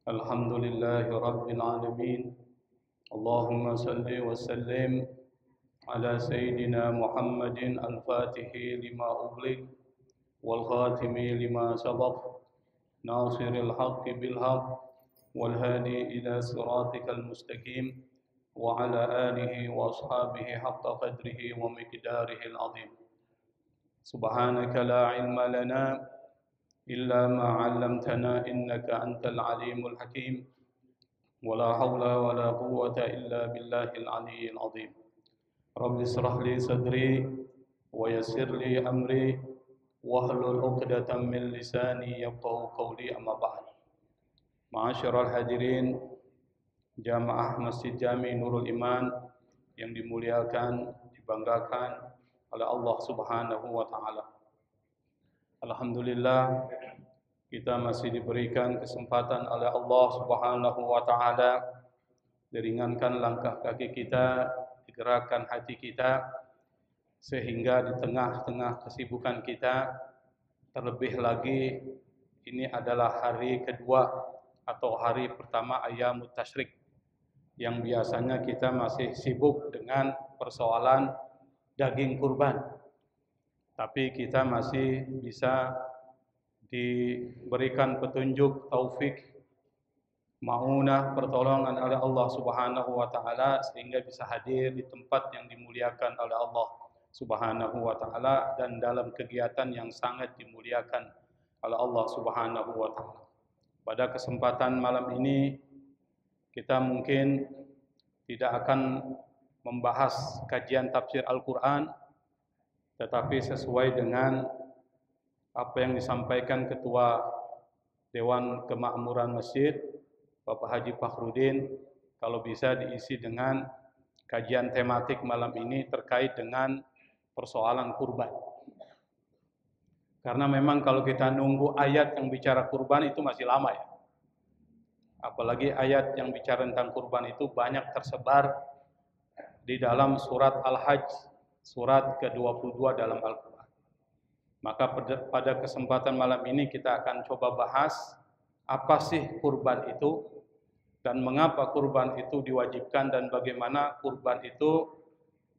الحمد لله رب العالمين. اللهم صل وسلم على سيدنا محمد الفاتح لما أغلق والخاتم لما سبق ناصر الحق بالحق والهادي إلى صراطك المستقيم وعلى آله وأصحابه حق قدره ومقداره العظيم. سبحانك لا علم لنا إلا ما علمتنا إنك أنت العليم الحكيم ولا حول ولا قوة إلا بالله العلي العظيم. رب اشرح لي صدري ويسر لي أمري واحلل عقدة من لساني يفقهوا قولي أما بعد. Ma'asyiral hadirin Jamaah Masjid Jami Nurul Iman yang dimuliakan, dibanggakan oleh Allah Subhanahu wa taala. Alhamdulillah, kita masih diberikan kesempatan oleh Allah Subhanahu wa taala diringankan langkah kaki kita, digerakkan hati kita, sehingga di tengah-tengah kesibukan kita, terlebih lagi ini adalah hari kedua atau hari pertama Ayyamut Tasyrik, yang biasanya kita masih sibuk dengan persoalan daging kurban. Tapi kita masih bisa diberikan petunjuk, taufik, maunah, pertolongan oleh Allah Subhanahu wa taala sehingga bisa hadir di tempat yang dimuliakan oleh Allah Subhanahu wa taala dan dalam kegiatan yang sangat dimuliakan oleh Allah Subhanahu wa taala. Pada kesempatan malam ini kita mungkin tidak akan membahas kajian tafsir Al-Qur'an, tetapi sesuai dengan apa yang disampaikan Ketua Dewan Kemakmuran Masjid, Bapak Haji Fakhrudin, kalau bisa diisi dengan kajian tematik malam ini terkait dengan persoalan kurban. Karena memang kalau kita nunggu ayat yang bicara kurban itu masih lama ya. Apalagi ayat yang bicara tentang kurban itu banyak tersebar di dalam surat Al-Hajj, surat ke-22 dalam Al-Quran. Maka pada kesempatan malam ini kita akan coba bahas apa sih kurban itu dan mengapa kurban itu diwajibkan dan bagaimana kurban itu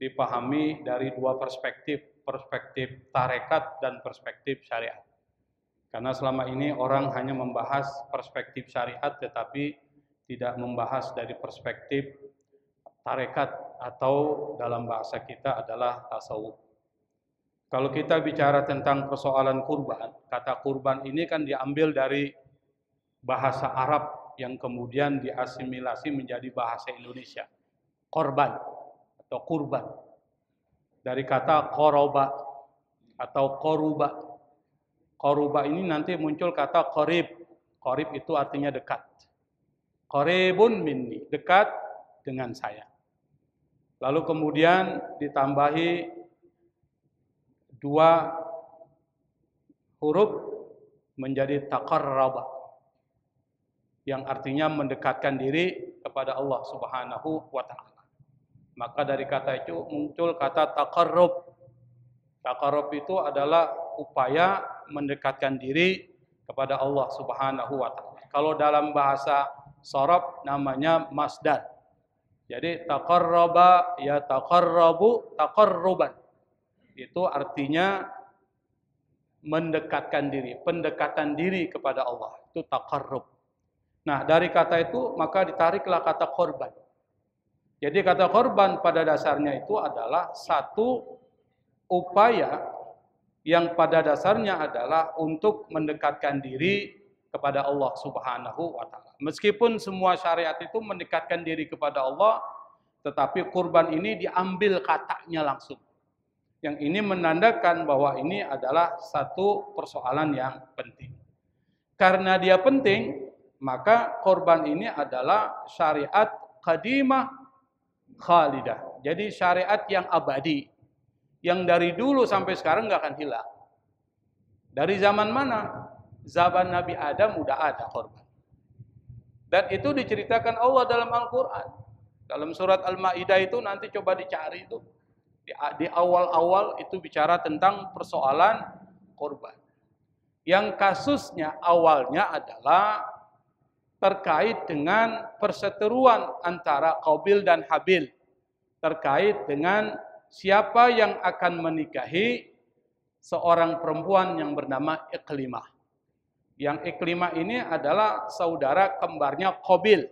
dipahami dari dua perspektif, perspektif tarekat dan perspektif syariat. Karena selama ini orang hanya membahas perspektif syariat tetapi tidak membahas dari perspektif tarekat atau dalam bahasa kita adalah tasawuf. Kalau kita bicara tentang persoalan kurban, kata kurban ini kan diambil dari bahasa Arab yang kemudian diasimilasi menjadi bahasa Indonesia. Korban atau kurban. Dari kata koroba atau koruba. Koruba ini nanti muncul kata korib. Korib itu artinya dekat. Koribun minni, dekat dengan saya. Lalu kemudian ditambahi dua huruf menjadi taqarraba, yang artinya mendekatkan diri kepada Allah Subhanahu wa taala. Maka dari kata itu muncul kata taqarrub. Taqarrub itu adalah upaya mendekatkan diri kepada Allah Subhanahu wa taala. Kalau dalam bahasa sharaf namanya masdar. Jadi taqarraba ya taqarrabu taqarruban. Itu artinya mendekatkan diri, pendekatan diri kepada Allah. Itu taqarrub. Nah, dari kata itu maka ditariklah kata korban. Jadi kata korban pada dasarnya itu adalah satu upaya yang pada dasarnya adalah untuk mendekatkan diri kepada Allah Subhanahu wa taala. Meskipun semua syariat itu mendekatkan diri kepada Allah, tetapi kurban ini diambil katanya langsung. Yang ini menandakan bahwa ini adalah satu persoalan yang penting. Karena dia penting, maka kurban ini adalah syariat qadimah khalidah. Jadi syariat yang abadi, yang dari dulu sampai sekarang nggak akan hilang. Dari zaman mana? Zaman Nabi Adam udah ada kurban. Dan itu diceritakan Allah dalam Al-Quran. Dalam surat Al-Ma'idah itu nanti coba dicari itu. Di awal-awal itu bicara tentang persoalan kurban. Yang kasusnya awalnya adalah terkait dengan perseteruan antara Qabil dan Habil, terkait dengan siapa yang akan menikahi seorang perempuan yang bernama Iklimah. Yang Iklimah ini adalah saudara kembarnya Qabil.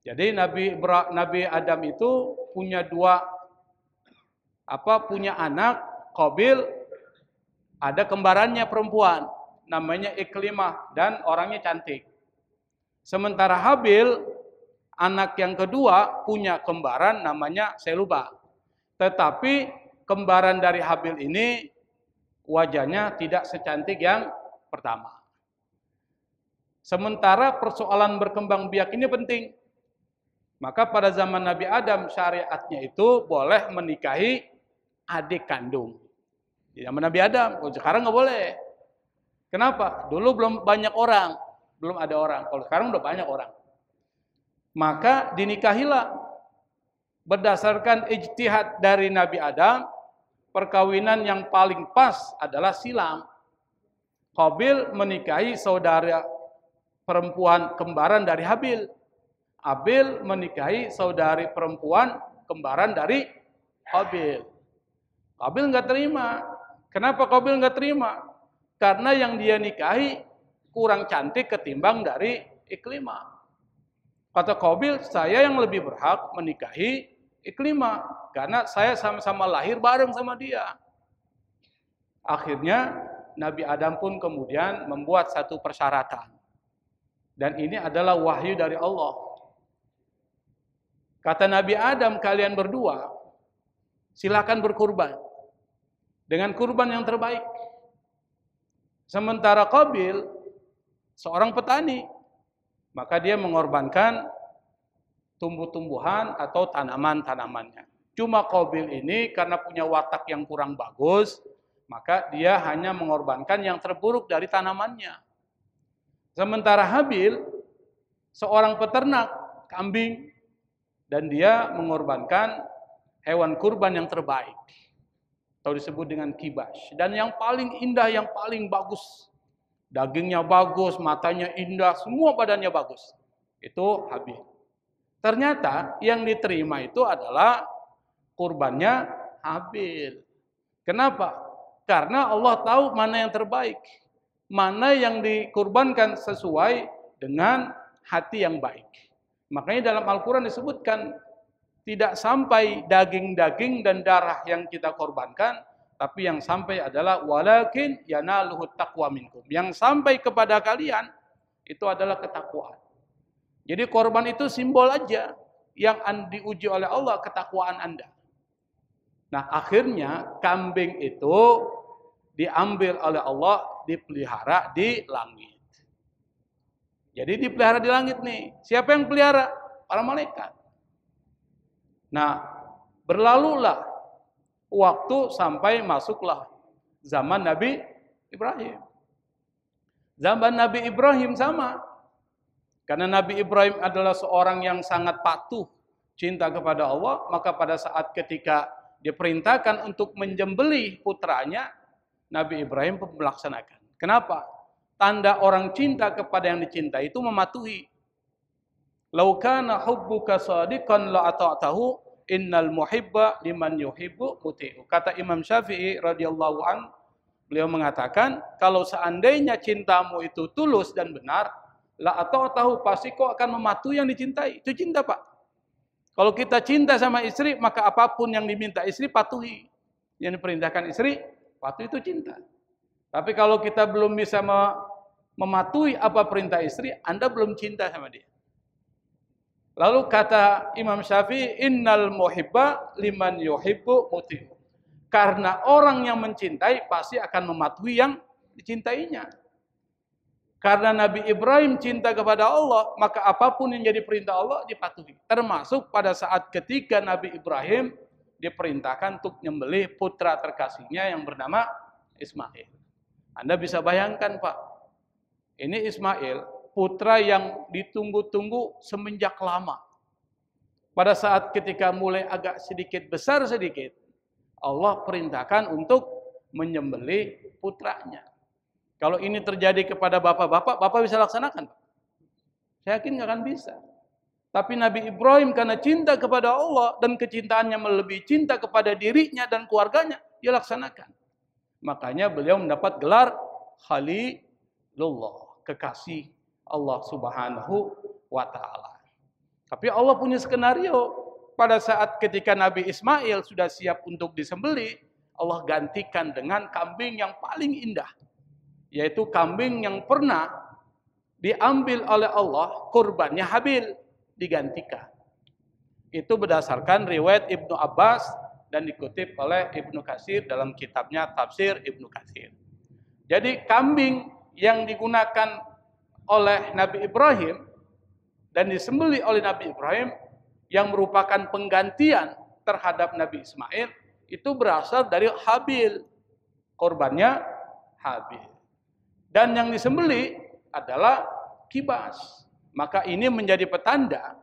Jadi Nabi Adam itu punya punya anak, Qabil, ada kembarannya perempuan, namanya Iklimah, dan orangnya cantik. Sementara Habil, anak yang kedua, punya kembaran namanya Selubah. Tetapi kembaran dari Habil ini wajahnya tidak secantik yang pertama. Sementara persoalan berkembang biak ini penting. Maka pada zaman Nabi Adam syariatnya itu boleh menikahi adik kandung. Di zaman Nabi Adam, sekarang nggak boleh. Kenapa? Dulu belum banyak orang, belum ada orang. Kalau sekarang udah banyak orang. Maka dinikahilah berdasarkan ijtihad dari Nabi Adam, perkawinan yang paling pas adalah silang. Qabil menikahi saudara perempuan kembaran dari Habil. Habil menikahi saudari perempuan kembaran dari Qabil. Qabil nggak terima. Kenapa Qabil nggak terima? Karena yang dia nikahi kurang cantik ketimbang dari Iklimah. Kata Qabil, saya yang lebih berhak menikahi Iklimah karena saya sama-sama lahir bareng sama dia. Akhirnya Nabi Adam pun kemudian membuat satu persyaratan. Dan ini adalah wahyu dari Allah. Kata Nabi Adam, kalian berdua silakan berkurban dengan kurban yang terbaik. Sementara Qabil seorang petani, maka dia mengorbankan tumbuh-tumbuhan atau tanaman-tanamannya. Cuma Qabil ini karena punya watak yang kurang bagus, maka dia hanya mengorbankan yang terburuk dari tanamannya. Sementara Habil seorang peternak kambing, dan dia mengorbankan hewan kurban yang terbaik, atau disebut dengan kibash, dan yang paling indah, yang paling bagus. Dagingnya bagus, matanya indah, semua badannya bagus. Itu Habil. Ternyata yang diterima itu adalah kurbannya Habil. Kenapa? Karena Allah tahu mana yang terbaik, mana yang dikurbankan sesuai dengan hati yang baik. Makanya dalam Al-Quran disebutkan tidak sampai daging-daging dan darah yang kita korbankan, tapi yang sampai adalah walakin yanaluhut taqwa minkum. Yang sampai kepada kalian itu adalah ketakwaan. Jadi korban itu simbol aja, yang diuji oleh Allah ketakwaan Anda. Nah, akhirnya kambing itu diambil oleh Allah, dipelihara di langit. Jadi dipelihara di langit nih. Siapa yang pelihara? Para malaikat. Nah, berlalulah waktu sampai masuklah zaman Nabi Ibrahim. Zaman Nabi Ibrahim sama. Karena Nabi Ibrahim adalah seorang yang sangat patuh, cinta kepada Allah, maka pada saat ketika diperintahkan untuk menjembelih putranya, Nabi Ibrahim pun melaksanakan. Kenapa? Tanda orang cinta kepada yang dicintai itu mematuhi. Lau kana hubbuka shadiqan la ata'tahu innal muhibba liman yuhibbu muti'u. Kata Imam Syafi'i radhiyallahu an, beliau mengatakan, kalau seandainya cintamu itu tulus dan benar, la ata'tahu, pasti kau akan mematuhi yang dicintai. Itu cinta, Pak. Kalau kita cinta sama istri, maka apapun yang diminta istri patuhi. Yang diperintahkan istri, patuhi, itu cinta. Tapi kalau kita belum bisa mematuhi apa perintah istri, Anda belum cinta sama dia. Lalu kata Imam Syafi'i, innal muhibba liman yuhibbu muti'u. Karena orang yang mencintai pasti akan mematuhi yang dicintainya. Karena Nabi Ibrahim cinta kepada Allah, maka apapun yang jadi perintah Allah dipatuhi. Termasuk pada saat ketika Nabi Ibrahim diperintahkan untuk menyembelih putra terkasihnya yang bernama Ismail. Anda bisa bayangkan, Pak, ini Ismail, putra yang ditunggu-tunggu semenjak lama. Pada saat ketika mulai agak sedikit besar sedikit, Allah perintahkan untuk menyembelih putranya. Kalau ini terjadi kepada bapak-bapak, bapak bisa laksanakan, Pak? Saya yakin nggak akan bisa. Tapi Nabi Ibrahim karena cinta kepada Allah dan kecintaannya melebihi cinta kepada dirinya dan keluarganya, dia laksanakan. Makanya beliau mendapat gelar Khalilullah, kekasih Allah Subhanahu wa Ta'ala. Tapi Allah punya skenario. Pada saat ketika Nabi Ismail sudah siap untuk disembelih, Allah gantikan dengan kambing yang paling indah. Yaitu kambing yang pernah diambil oleh Allah, kurbannya Habil, digantikan. Itu berdasarkan riwayat Ibnu Abbas dan dikutip oleh Ibnu Katsir dalam kitabnya Tafsir Ibnu Katsir. Jadi kambing yang digunakan oleh Nabi Ibrahim dan disembelih oleh Nabi Ibrahim yang merupakan penggantian terhadap Nabi Ismail itu berasal dari Habil. Korbannya Habil. Dan yang disembelih adalah kibas. Maka ini menjadi petanda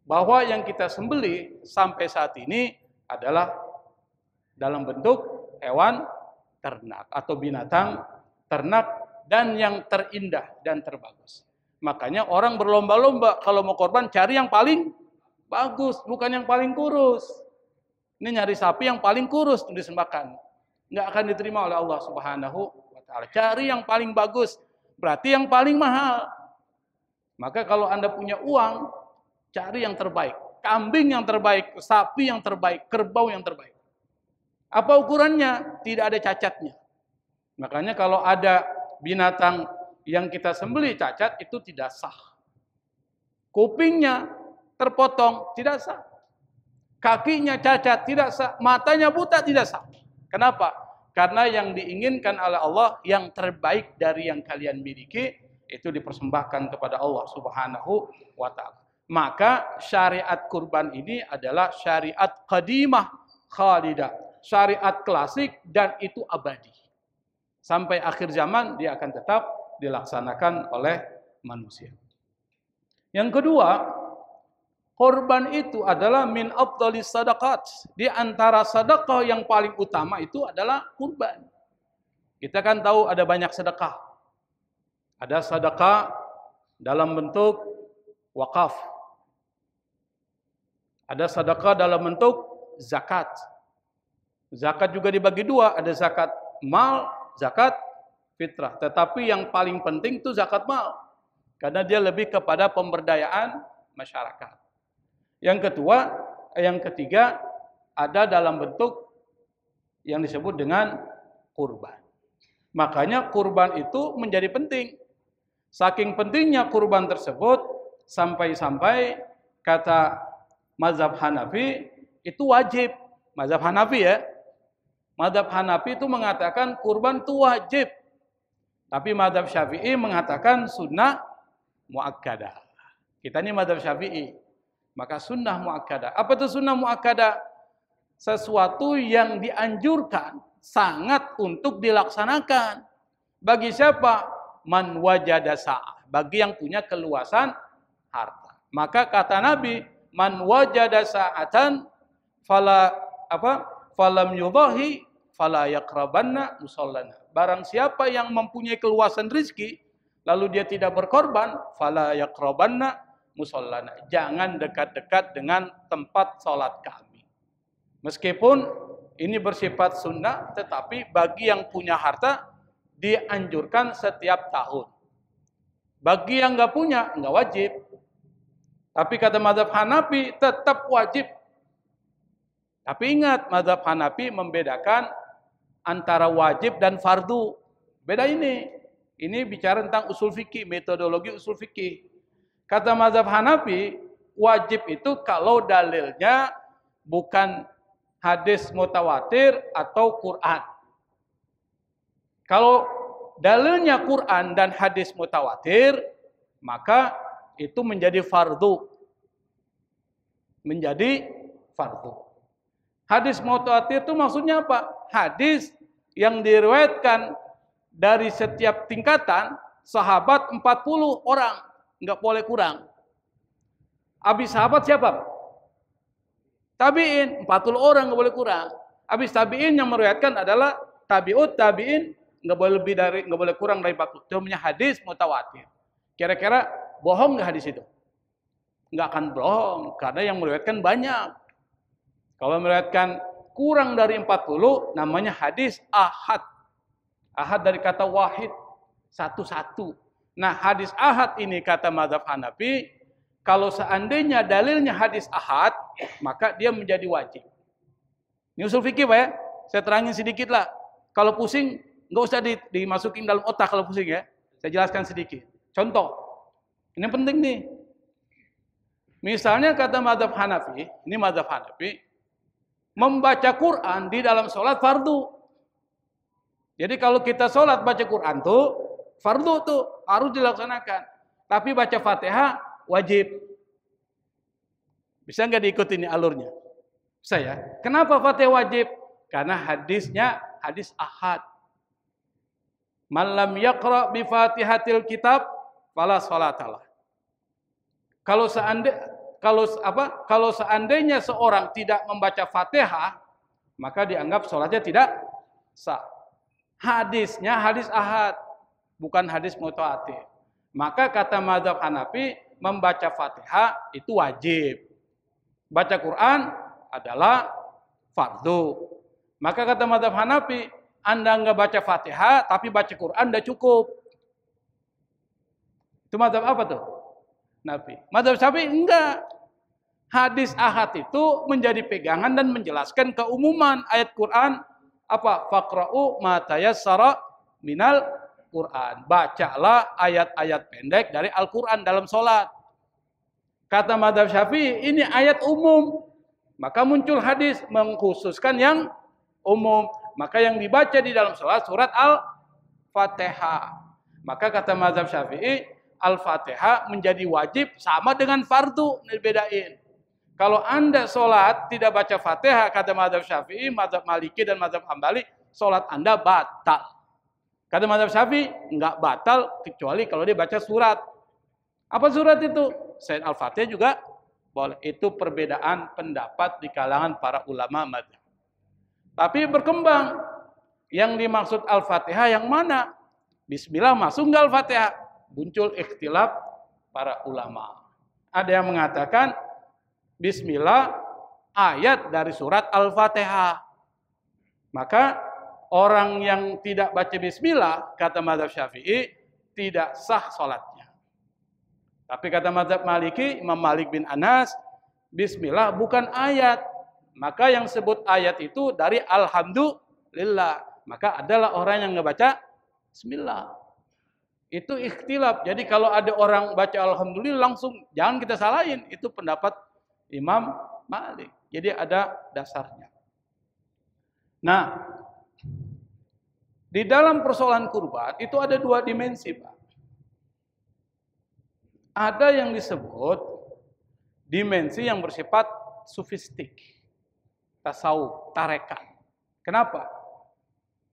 bahwa yang kita sembelih sampai saat ini adalah dalam bentuk hewan ternak atau binatang ternak dan yang terindah dan terbagus. Makanya orang berlomba-lomba kalau mau korban cari yang paling bagus, bukan yang paling kurus. Ini nyari sapi yang paling kurus untuk disembahkan. Nggak akan diterima oleh Allah Subhanahu wa Ta'ala. Cari yang paling bagus, berarti yang paling mahal. Maka kalau Anda punya uang, cari yang terbaik. Kambing yang terbaik, sapi yang terbaik, kerbau yang terbaik. Apa ukurannya? Tidak ada cacatnya. Makanya kalau ada binatang yang kita sembelih cacat, itu tidak sah. Kupingnya terpotong, tidak sah. Kakinya cacat, tidak sah. Matanya buta, tidak sah. Kenapa? Karena yang diinginkan oleh Allah, yang terbaik dari yang kalian miliki, itu dipersembahkan kepada Allah Subhanahu wa Ta'ala. Maka syariat kurban ini adalah syariat qadimah khalidah. Syariat klasik dan itu abadi. Sampai akhir zaman dia akan tetap dilaksanakan oleh manusia. Yang kedua, korban itu adalah min afdalis sadaqat. Di antara sedekah yang paling utama itu adalah kurban. Kita kan tahu ada banyak sedekah. Ada sedekah dalam bentuk wakaf. Ada sedekah dalam bentuk zakat. Zakat juga dibagi dua, ada zakat mal, zakat fitrah. Tetapi yang paling penting itu zakat mal. Karena dia lebih kepada pemberdayaan masyarakat. Yang ketiga ada dalam bentuk yang disebut dengan kurban. Makanya kurban itu menjadi penting. Saking pentingnya kurban tersebut sampai-sampai kata mazhab Hanafi itu wajib. Mazhab Hanafi ya. Mazhab Hanafi itu mengatakan kurban itu wajib. Tapi mazhab Syafi'i mengatakan sunnah muakkadah. Kita ini mazhab Syafi'i. Maka sunnah muakkadah. Apa itu sunnah muakkadah? Sesuatu yang dianjurkan sangat untuk dilaksanakan. Bagi siapa? Man wajada sa'ah. Bagi yang punya keluasan harta. Maka kata Nabi, man wajada sa'atan falam yudhahi fala yaqrabanna musallana. Barang siapa yang mempunyai keluasan rezeki lalu dia tidak berkorban, fala yaqrabanna musallana. Jangan dekat-dekat dengan tempat salat kami. Meskipun ini bersifat sunnah, tetapi bagi yang punya harta dianjurkan setiap tahun. Bagi yang nggak punya, nggak wajib. Tapi kata mazhab Hanafi tetap wajib. Tapi ingat, mazhab Hanafi membedakan antara wajib dan fardu. Beda ini. Ini bicara tentang usul fikih, metodologi usul fikih. Kata mazhab Hanafi, wajib itu kalau dalilnya bukan hadis mutawatir atau Quran. Kalau dalilnya Quran dan hadis mutawatir, maka itu menjadi fardu. Menjadi fardu. Hadis mutawatir itu maksudnya apa? Hadis yang diriwayatkan dari setiap tingkatan sahabat 40 orang, enggak boleh kurang. Habis sahabat siapa? Tabi'in, 40 orang enggak boleh kurang. Habis tabi'in yang meriwayatkan adalah tabi'ut tabi'in, enggak boleh lebih dari, enggak boleh kurang dari 40. Itu namanya hadis mutawatir. Kira-kira bohong nggak hadis itu? Nggak akan bohong, karena yang meriwayatkan banyak. Kalau meriwayatkan kurang dari 40, namanya hadis ahad. Ahad dari kata wahid, satu-satu. Nah, hadis ahad ini kata mazhab Hanafi, kalau seandainya dalilnya hadis ahad, maka dia menjadi wajib. Ini usul fikih, Pak ya. Saya terangin sedikit lah. Kalau pusing, nggak usah dimasukin dalam otak kalau pusing ya. Saya jelaskan sedikit. Contoh, ini penting nih. Misalnya kata mazhab Hanafi, ini mazhab Hanafi, membaca Quran di dalam sholat fardu. Jadi kalau kita sholat baca Quran tuh, fardu tuh harus dilaksanakan. Tapi baca Fatihah wajib. Bisa nggak diikuti ini alurnya? Bisa ya. Kenapa Fatihah wajib? Karena hadisnya hadis ahad. Man lam yaqra bi Fatihatil kitab fala sholatalah. Kalau seandainya seorang tidak membaca Fatihah, maka dianggap sholatnya tidak sah. Hadisnya hadis ahad, bukan hadis mutawatir. Maka kata mazhab Hanafi, membaca Fatihah itu wajib. Baca Quran adalah fardu. Maka kata mazhab Hanafi, Anda nggak baca Fatihah, tapi baca Quran udah cukup. Itu mazhab apa tuh? Nabi. Mazhab Syafi'i enggak. Hadis ahad itu menjadi pegangan dan menjelaskan keumuman ayat Quran apa? Faqra'u ma tayassara minal Quran. Bacalah ayat-ayat pendek dari Al-Quran dalam sholat. Kata mazhab Syafi'i, ini ayat umum. Maka muncul hadis mengkhususkan yang umum. Maka yang dibaca di dalam sholat surat Al-Fatihah. Maka kata mazhab Syafi'i, Al-Fatihah menjadi wajib sama dengan fardu, dibedain. Kalau Anda sholat tidak baca Fatihah, kata mazhab Syafi'i, mazhab Maliki dan mazhab Hambali, sholat Anda batal. Kata mazhab Syafi'i, enggak batal kecuali kalau dia baca surat. Apa surat itu? Selain Al-Fatihah juga boleh. Itu perbedaan pendapat di kalangan para ulama mazhab. Tapi berkembang. Yang dimaksud Al-Fatihah yang mana? Bismillah masuk enggak Al-Fatihah? Muncul ikhtilaf para ulama. Ada yang mengatakan Bismillah ayat dari surat Al-Fatihah. Maka orang yang tidak baca Bismillah, kata mazhab Syafi'i, tidak sah sholatnya. Tapi kata mazhab Maliki, Imam Malik bin Anas, Bismillah bukan ayat. Maka yang sebut ayat itu dari Alhamdulillah. Maka adalah orang yang ngebaca Bismillah. Itu ikhtilaf. Jadi kalau ada orang baca Alhamdulillah langsung, jangan kita salahin. Itu pendapat Imam Malik. Jadi ada dasarnya. Nah, di dalam persoalan kurban itu ada dua dimensi, Pak. Ada yang disebut dimensi yang bersifat sufistik, tasawuf, tarekat. Kenapa?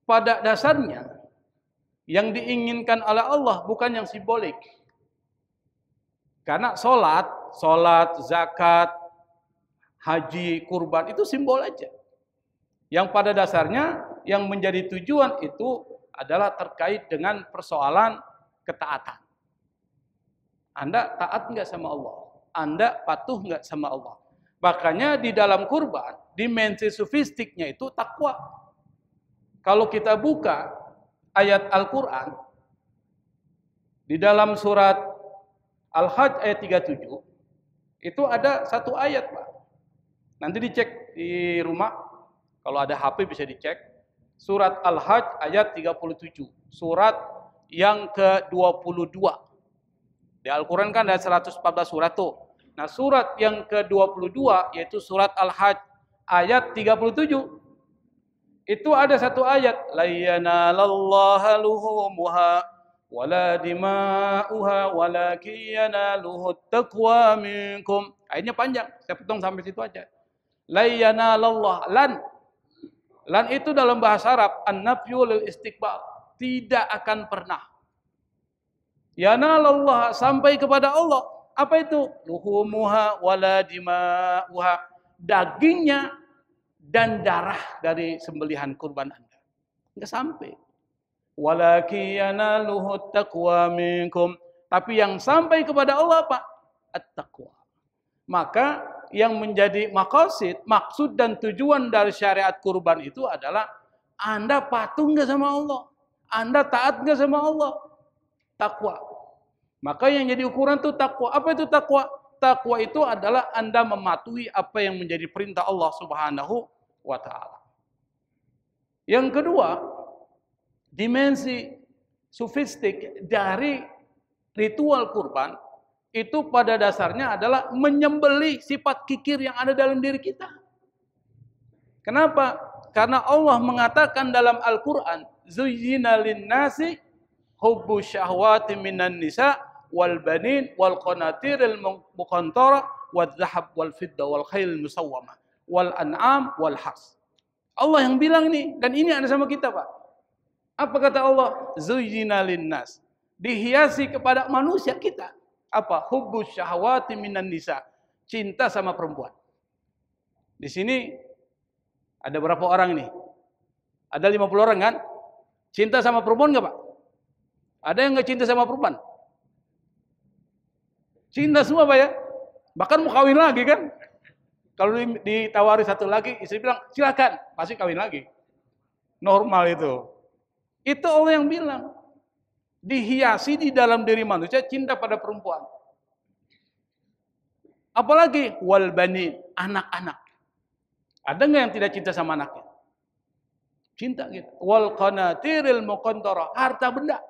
Pada dasarnya yang diinginkan oleh Allah bukan yang simbolik. Karena sholat, zakat, haji, kurban itu simbol aja. Yang pada dasarnya yang menjadi tujuan itu adalah terkait dengan persoalan ketaatan. Anda taat nggak sama Allah? Anda patuh nggak sama Allah? Makanya di dalam kurban, dimensi sufistiknya itu takwa. Kalau kita buka ayat Al-Quran, di dalam surat Al-Hajj ayat 37, itu ada satu ayat, Pak. Nanti dicek di rumah, kalau ada HP bisa dicek. Surat Al-Hajj ayat 37, surat yang ke-22. Di Al-Quran kan ada 114 surat tuh. Nah surat yang ke-22 yaitu surat Al-Hajj ayat 37. Itu ada satu ayat. La yanalallaha luhumuha wala dima'uha walakin yanaluhut taqwa minkum. Ayatnya panjang, saya potong sampai situ aja. La yanalallah, lan itu dalam bahasa Arab an-nafyu lil istiqbal, tidak akan pernah. Yanalallah, sampai kepada Allah. Apa itu? Luhumuha wala dima'uha, dagingnya dan darah dari sembelihan kurban Anda. Enggak sampai. Walakin yanaluhut taqwa minkum, Tapi yang sampai kepada Allah apa? At-taqwa. Maka yang menjadi maksud dan tujuan dari syariat kurban itu adalah Anda patuh nggak sama Allah? Anda taat nggak sama Allah? Takwa. Maka yang jadi ukuran itu takwa. Apa itu takwa? Takwa itu adalah Anda mematuhi apa yang menjadi perintah Allah Subhanahu wa Ta'ala. Yang kedua, dimensi sofistik dari ritual kurban itu pada dasarnya adalah menyembelih sifat kikir yang ada dalam diri kita. Kenapa? Karena Allah mengatakan dalam Al-Quran, Zuyyina lin-nasi hubbu syahwati minan nisa wal banin wal qanatiril muqantara wal dhahab wal fidda wal khail musawwamah wal an'am wal has. Allah yang bilang ini, dan ini ada sama kita, Pak. Apa kata Allah? Zuyyina lin-nas. Dihiasi kepada manusia kita. Apa? Hubbus syahwati minan nisa. Cinta sama perempuan. Di sini ada berapa orang ini? Ada 50 orang kan? Cinta sama perempuan enggak, Pak? Ada yang enggak cinta sama perempuan? Cinta semua, Pak ya? Bahkan mau kawin lagi kan? Kalau ditawari satu lagi, istri bilang, silakan, pasti kawin lagi. Normal itu. Itu Allah yang bilang. Dihiasi di dalam diri manusia cinta pada perempuan. Apalagi wal banin, anak-anak. Ada nggak yang tidak cinta sama anaknya? Cinta gitu. Wal qanatiril muqantara, harta benda.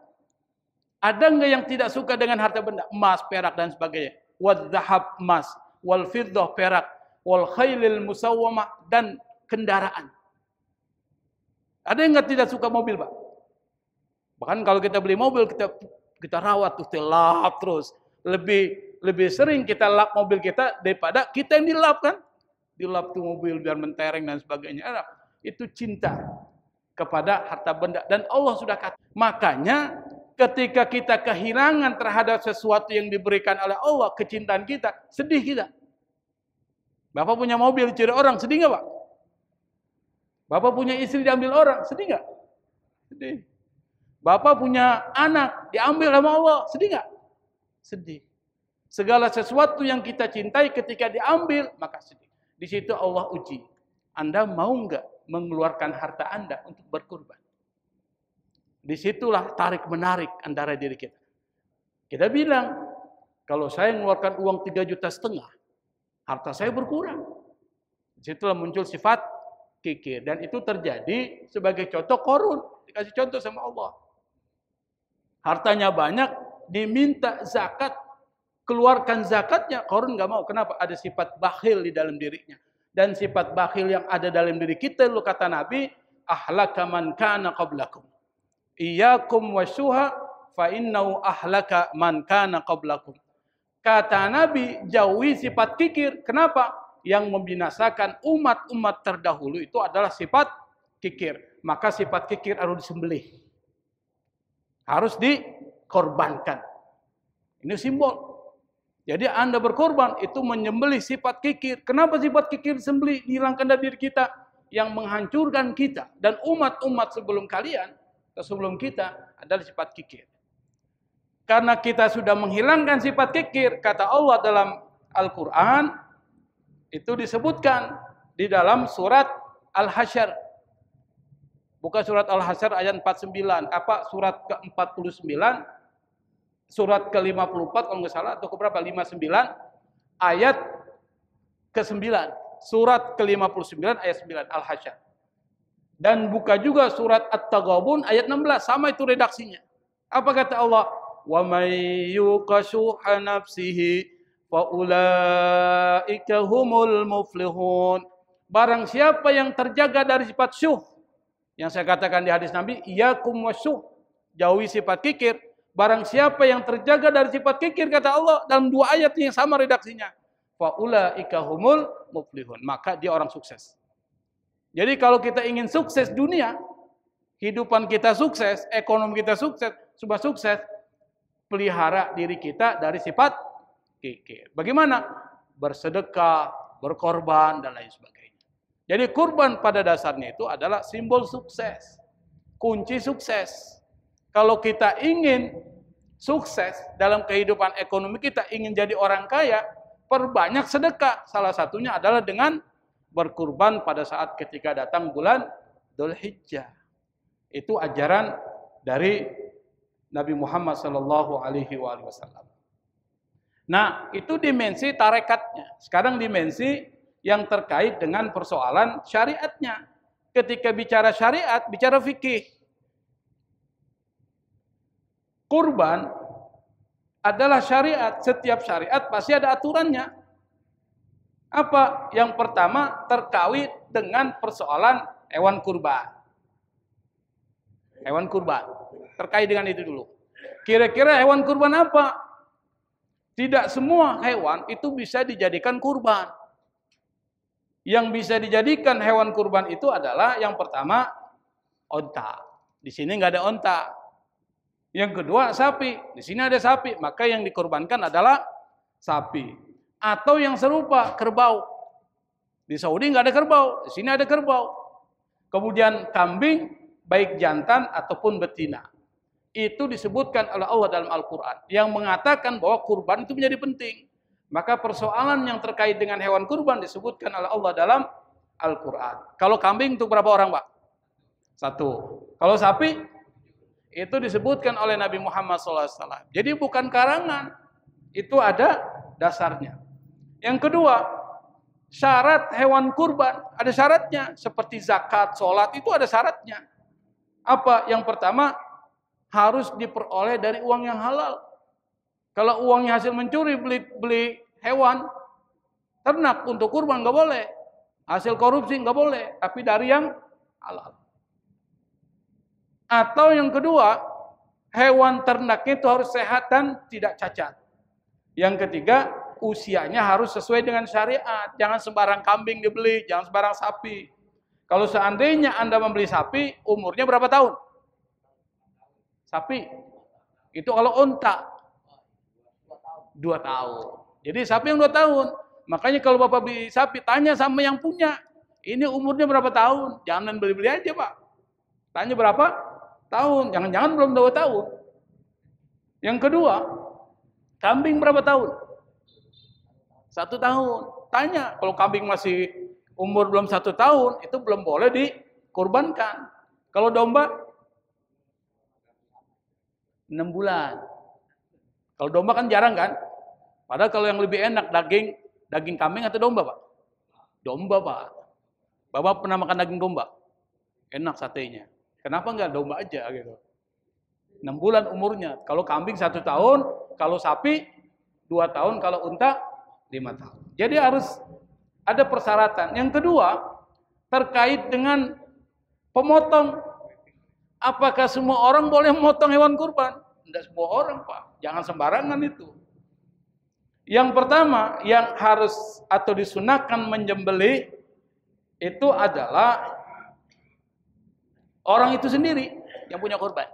Ada nggak yang tidak suka dengan harta benda? Emas, perak dan sebagainya. Wal dhahab, emas, wal fiddah, perak, wal khailil musawwamah, dan kendaraan. Ada yang nggak tidak suka mobil, Pak? Bahkan kalau kita beli mobil, kita rawat tuh, kita lap terus. Lebih sering kita lap mobil kita daripada kita yang dilap kan? Dilap tuh mobil biar mentereng dan sebagainya. Itu cinta kepada harta benda. Dan Allah sudah kata. Makanya ketika kita kehilangan terhadap sesuatu yang diberikan oleh Allah, kecintaan kita, sedih kita. Bapak punya mobil dicuri orang, sedih nggak, Pak? Bapak punya istri diambil orang, sedih nggak? Sedih. Bapak punya anak, diambil sama Allah, sedih nggak? Sedih. Segala sesuatu yang kita cintai ketika diambil, maka sedih. Di situ Allah uji. Anda mau nggak mengeluarkan harta Anda untuk berkurban? Disitulah tarik-menarik antara diri kita. Kita bilang, kalau saya mengeluarkan uang 3,5 juta, harta saya berkurang. Disitulah muncul sifat kikir. Dan itu terjadi sebagai contoh Qarun. Dikasih contoh sama Allah. Hartanya banyak, diminta zakat, keluarkan zakatnya, Qarun nggak mau. Kenapa? Ada sifat bakhil di dalam dirinya. Dan sifat bakhil yang ada dalam diri kita, lu kata Nabi, ahlaka man kana qablakum. Iyyakum wasyuha fa innahu ahlaka man kana qablakum. Kata Nabi, jauhi sifat kikir. Kenapa? Yang membinasakan umat-umat terdahulu itu adalah sifat kikir. Maka sifat kikir harus disembelih. Harus dikorbankan. Ini simbol. Jadi Anda berkorban itu menyembelih sifat kikir. Kenapa sifat kikir disembelih? Dihilangkan dari diri kita. Yang menghancurkan kita. Dan umat-umat sebelum kalian, sebelum kita adalah sifat kikir. Karena kita sudah menghilangkan sifat kikir, kata Allah dalam Al-Quran, itu disebutkan di dalam surat Al-Hasyr. Bukan surat Al-Hasyr ayat 49, surat ke-49, surat ke-54 kalau nggak salah, atau keberapa? 59, ayat ke-9. Surat ke-59 ayat 9 Al-Hasyr. Dan buka juga surat At-Taghabun ayat 16, sama itu redaksinya. Apa kata Allah? Wa may yuqa shuhha nafsihi fa ulaika humul muflihun. Barang siapa yang terjaga dari sifat syuh, yang saya katakan di hadis Nabi, iyyakum wasyuh, jauhi sifat kikir. Barang siapa yang terjaga dari sifat kikir, kata Allah dalam 2 ayat yang sama redaksinya, fa ulaika humul muflihun, maka dia orang sukses. Jadi kalau kita ingin sukses dunia, kehidupan kita sukses, ekonomi kita sukses, semua sukses, pelihara diri kita dari sifat kikir. Bagaimana? Bersedekah, berkorban, dan lain sebagainya. Jadi kurban pada dasarnya itu adalah simbol sukses. Kunci sukses. Kalau kita ingin sukses dalam kehidupan ekonomi kita, ingin jadi orang kaya, perbanyak sedekah. Salah satunya adalah dengan berkurban pada saat ketika datang bulan Dzulhijjah. Itu ajaran dari Nabi Muhammad sallallahu alaihi wasallam. Nah, itu dimensi tarekatnya. Sekarang dimensi yang terkait dengan persoalan syariatnya. Ketika bicara syariat, bicara fikih. Kurban adalah syariat. Setiap syariat pasti ada aturannya. Apa? Yang pertama terkait dengan persoalan hewan kurban. Hewan kurban. Terkait dengan itu dulu. Kira-kira hewan kurban apa? Tidak semua hewan itu bisa dijadikan kurban. Yang bisa dijadikan hewan kurban itu adalah yang pertama onta. Di sini nggak ada onta. Yang kedua sapi. Di sini ada sapi. Maka yang dikorbankan adalah sapi. Atau yang serupa kerbau. Di Saudi nggak ada kerbau. Di sini ada kerbau. Kemudian kambing baik jantan ataupun betina. Itu disebutkan oleh Allah dalam Al-Quran. Yang mengatakan bahwa kurban itu menjadi penting. Maka persoalan yang terkait dengan hewan kurban disebutkan oleh Allah dalam Al-Quran. Kalau kambing itu berapa orang, Pak? 1. Kalau sapi, itu disebutkan oleh Nabi Muhammad SAW. Jadi bukan karangan. Itu ada dasarnya. Yang kedua, syarat hewan kurban. Ada syaratnya. Seperti zakat, sholat, itu ada syaratnya. Apa? Yang pertama, harus diperoleh dari uang yang halal. Kalau uangnya hasil mencuri, beli hewan ternak untuk kurban nggak boleh. Hasil korupsi nggak boleh, tapi dari yang halal. Atau yang kedua, hewan ternaknya itu harus sehat dan tidak cacat. Yang ketiga, usianya harus sesuai dengan syariat. Jangan sembarang kambing dibeli, jangan sembarang sapi. Kalau seandainya Anda membeli sapi, umurnya berapa tahun? Sapi. Itu kalau unta 2 tahun. Jadi sapi yang 2 tahun. Makanya kalau Bapak beli sapi, tanya sama yang punya. Ini umurnya berapa tahun? Jangan beli-beli aja, Pak. Tanya berapa tahun. Jangan-jangan belum 2 tahun. Yang kedua, kambing berapa tahun? 1 tahun. Tanya, kalau kambing masih umur belum 1 tahun, itu belum boleh dikurbankan. Kalau domba 6 bulan. Kalau domba kan jarang kan? Padahal kalau yang lebih enak daging kambing atau domba, Pak? Domba, Pak. Bapak pernah makan daging domba? Enak satenya. Kenapa enggak domba aja gitu? 6 bulan umurnya. Kalau kambing 1 tahun, kalau sapi 2 tahun, kalau unta 5 tahun. Jadi harus ada persyaratan. Yang kedua, terkait dengan pemotong. Apakah semua orang boleh memotong hewan kurban? Tidak semua orang, Pak. Jangan sembarangan itu. Yang pertama, yang harus atau disunahkan menyembelih itu adalah orang itu sendiri yang punya kurban.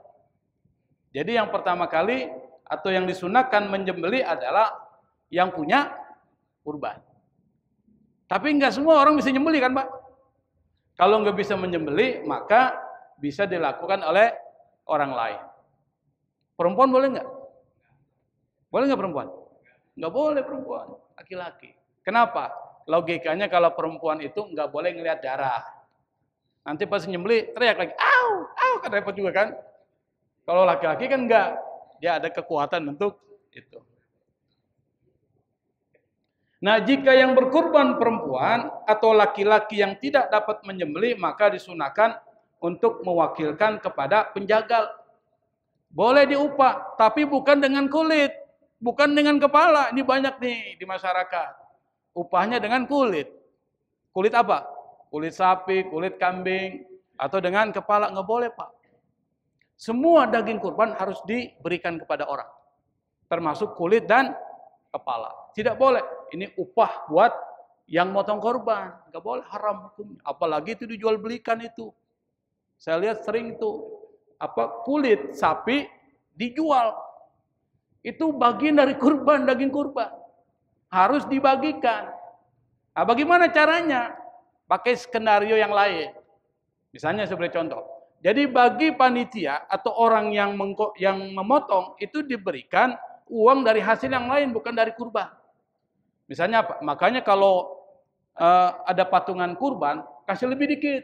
Jadi yang pertama kali atau yang disunahkan menyembelih adalah yang punya kurban. Tapi enggak semua orang bisa menyembelih kan, Pak? Kalau enggak bisa menyembelih, maka bisa dilakukan oleh orang lain. Perempuan boleh nggak? Boleh nggak perempuan? Nggak boleh perempuan, laki-laki. Kenapa? Logikanya kalau perempuan itu nggak boleh ngelihat darah. Nanti pas nyembelih teriak lagi, au, au, kan repot juga kan? Kalau laki-laki kan nggak, dia ada kekuatan untuk itu. Nah, jika yang berkurban perempuan atau laki-laki yang tidak dapat menyembelih, maka disunahkan untuk mewakilkan kepada penjagal. Boleh diupah, tapi bukan dengan kulit, bukan dengan kepala. Ini banyak nih di masyarakat. Upahnya dengan kulit. Kulit apa? Kulit sapi, kulit kambing, atau dengan kepala. Nggak boleh, Pak. Semua daging kurban harus diberikan kepada orang. Termasuk kulit dan kepala. Tidak boleh. Ini upah buat yang motong korban. Nggak boleh, haram hukumnya. Apalagi itu dijual belikan itu. Saya lihat sering itu kulit sapi dijual. Itu bagian dari kurban, daging kurban. Harus dibagikan. Nah, bagaimana caranya? Pakai skenario yang lain. Misalnya sebagai contoh, Jadi bagi panitia atau orang yang memotong itu diberikan uang dari hasil yang lain, bukan dari kurban. Misalnya apa? Makanya kalau ada patungan kurban, kasih lebih dikit.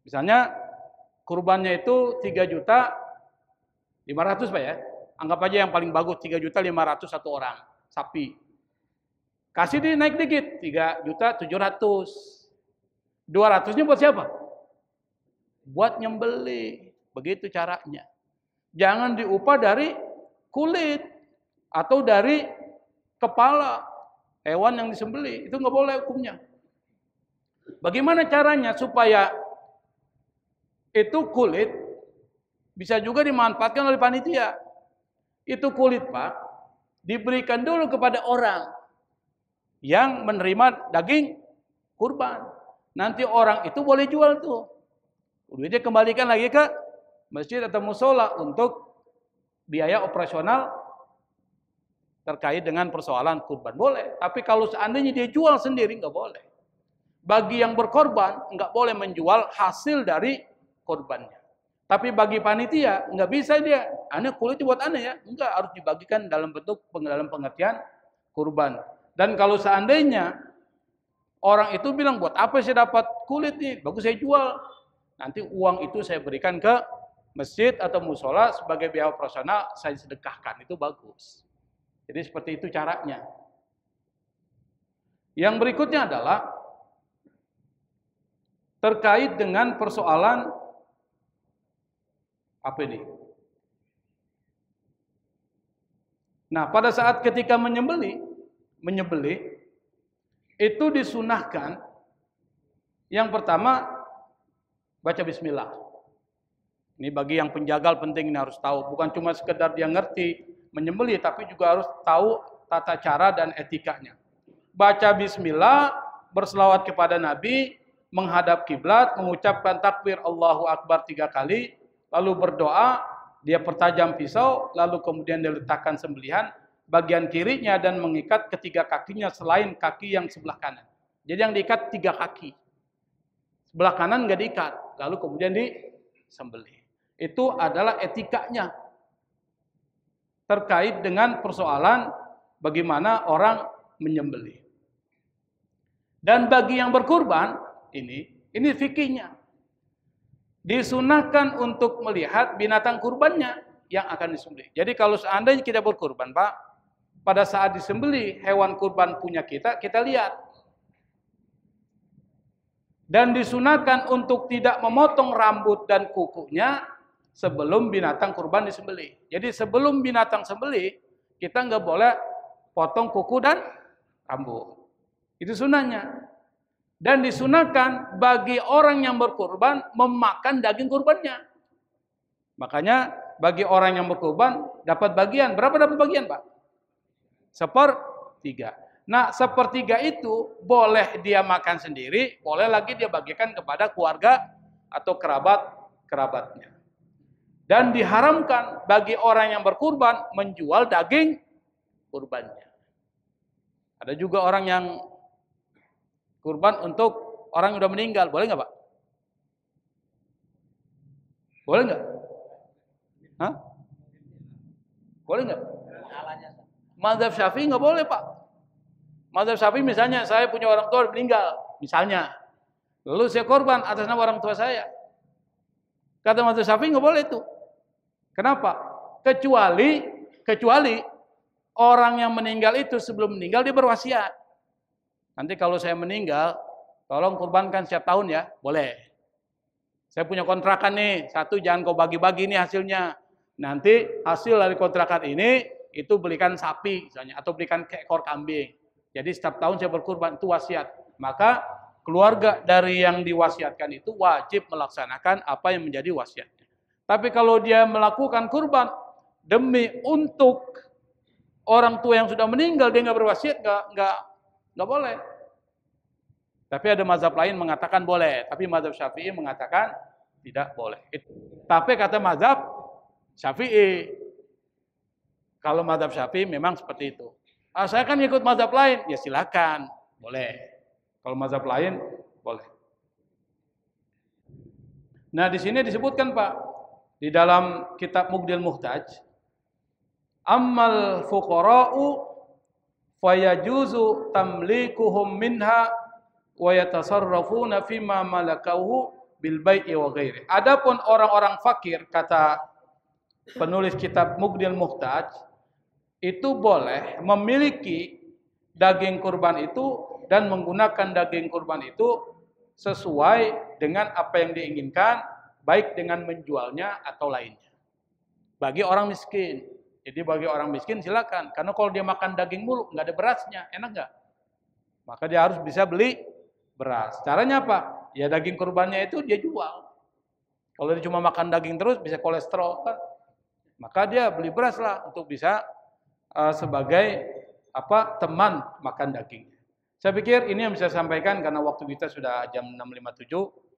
Misalnya kurbannya itu 3.500.000 Pak ya. Anggap aja yang paling bagus 3.500.000 satu orang sapi. Kasih dia naik dikit 3.700.000. 200-nya buat siapa? Buat nyembeli. Begitu caranya. Jangan diupah dari kulit atau dari kepala hewan yang disembeli. Itu nggak boleh hukumnya. Bagaimana caranya supaya itu kulit bisa juga dimanfaatkan oleh panitia? Itu kulit Pak, diberikan dulu kepada orang yang menerima daging kurban. Nanti orang itu boleh jual tuh. Duitnya kembalikan lagi ke masjid atau musola untuk biaya operasional terkait dengan persoalan kurban. Boleh. Tapi kalau seandainya dia jual sendiri, nggak boleh. Bagi yang berkorban, nggak boleh menjual hasil dari korbannya. Tapi bagi panitia, nggak bisa dia. Aneh kulitnya buat aneh ya. Enggak, harus dibagikan dalam bentuk, dalam pengertian kurban. Dan kalau seandainya orang itu bilang, buat apa saya dapat kulit nih? Bagus saya jual. Nanti uang itu saya berikan ke masjid atau musola sebagai biaya operasional, saya sedekahkan. Itu bagus. Jadi seperti itu caranya. Yang berikutnya adalah terkait dengan persoalan apa ini? Nah, pada saat ketika menyembelih itu disunahkan yang pertama baca bismillah. Ini bagi yang penjagal penting ini harus tahu, bukan cuma sekedar dia ngerti menyembelih tapi juga harus tahu tata cara dan etikanya. Baca bismillah, berselawat kepada Nabi, menghadap kiblat, mengucapkan takbir Allahu Akbar 3 kali, lalu berdoa, dia pertajam pisau, lalu kemudian diletakkan sembelihan bagian kirinya dan mengikat ketiga kakinya selain kaki yang sebelah kanan. Jadi yang diikat 3 kaki. Sebelah kanan nggak diikat, lalu kemudian disembelih. Itu adalah etikanya terkait dengan persoalan bagaimana orang menyembelih. Dan bagi yang berkurban, ini fikihnya. Disunahkan untuk melihat binatang kurbannya yang akan disembelih. Jadi kalau seandainya kita berkurban, Pak, pada saat disembelih hewan kurban punya kita lihat. Dan disunahkan untuk tidak memotong rambut dan kukunya sebelum binatang kurban disembelih. Jadi sebelum binatang sembelih, kita nggak boleh potong kuku dan rambut. Itu sunahnya. Dan disunahkan bagi orang yang berkurban memakan daging kurbannya. Makanya bagi orang yang berkurban dapat bagian. Berapa dapat bagian, Pak? 1/3. Nah, 1/3 itu boleh dia makan sendiri, boleh lagi dia bagikan kepada keluarga atau kerabatnya. Dan diharamkan bagi orang yang berkurban menjual daging kurbannya. Ada juga orang yang kurban untuk orang yang sudah meninggal, boleh nggak Pak? Boleh nggak? Hah? Boleh nggak? Mazhab Syafi'i nggak boleh Pak. Mazhab Syafi'i misalnya saya punya orang tua meninggal, misalnya, lalu saya korban atas nama orang tua saya. Kata Mazhab Syafi'i nggak boleh itu. Kenapa? Kecuali orang yang meninggal itu sebelum meninggal dia berwasiat. Nanti kalau saya meninggal, tolong kurbankan setiap tahun ya, boleh. Saya punya kontrakan nih, 1 jangan kau bagi-bagi nih hasilnya. Nanti hasil dari kontrakan ini, itu belikan sapi misalnya, atau belikan ekor kambing. Jadi setiap tahun saya berkurban, itu wasiat. Maka keluarga dari yang diwasiatkan itu wajib melaksanakan apa yang menjadi wasiatnya. Tapi kalau dia melakukan kurban demi untuk orang tua yang sudah meninggal, dia nggak berwasiat, nggak boleh. Tapi ada mazhab lain mengatakan boleh. Tapi mazhab Syafi'i mengatakan tidak boleh. Tapi kata mazhab Syafi'i, kalau mazhab Syafi'i memang seperti itu. Saya kan ikut mazhab lain, ya silakan, boleh. Kalau mazhab lain boleh. Nah, di sini disebutkan Pak, di dalam kitab Mughnil Muhtaj, ammal fuqara'u fayajuzu tamlikuhum minha wa yatasarrafuna fima malakahu bil bai'i wa ghairi. Adapun orang-orang fakir, kata penulis kitab Mughnil Muhtaj, itu boleh memiliki daging kurban itu dan menggunakan daging kurban itu sesuai dengan apa yang diinginkan, baik dengan menjualnya atau lainnya. Bagi orang miskin. Jadi bagi orang miskin silakan, karena kalau dia makan daging mulu, nggak ada berasnya, enak nggak? Maka dia harus bisa beli beras. Caranya apa? Ya daging kurbannya itu dia jual. Kalau dia cuma makan daging terus bisa kolesterol kan? Maka dia beli beras lah untuk bisa sebagai teman makan daging. Saya pikir ini yang bisa saya sampaikan karena waktu kita sudah jam 6.57.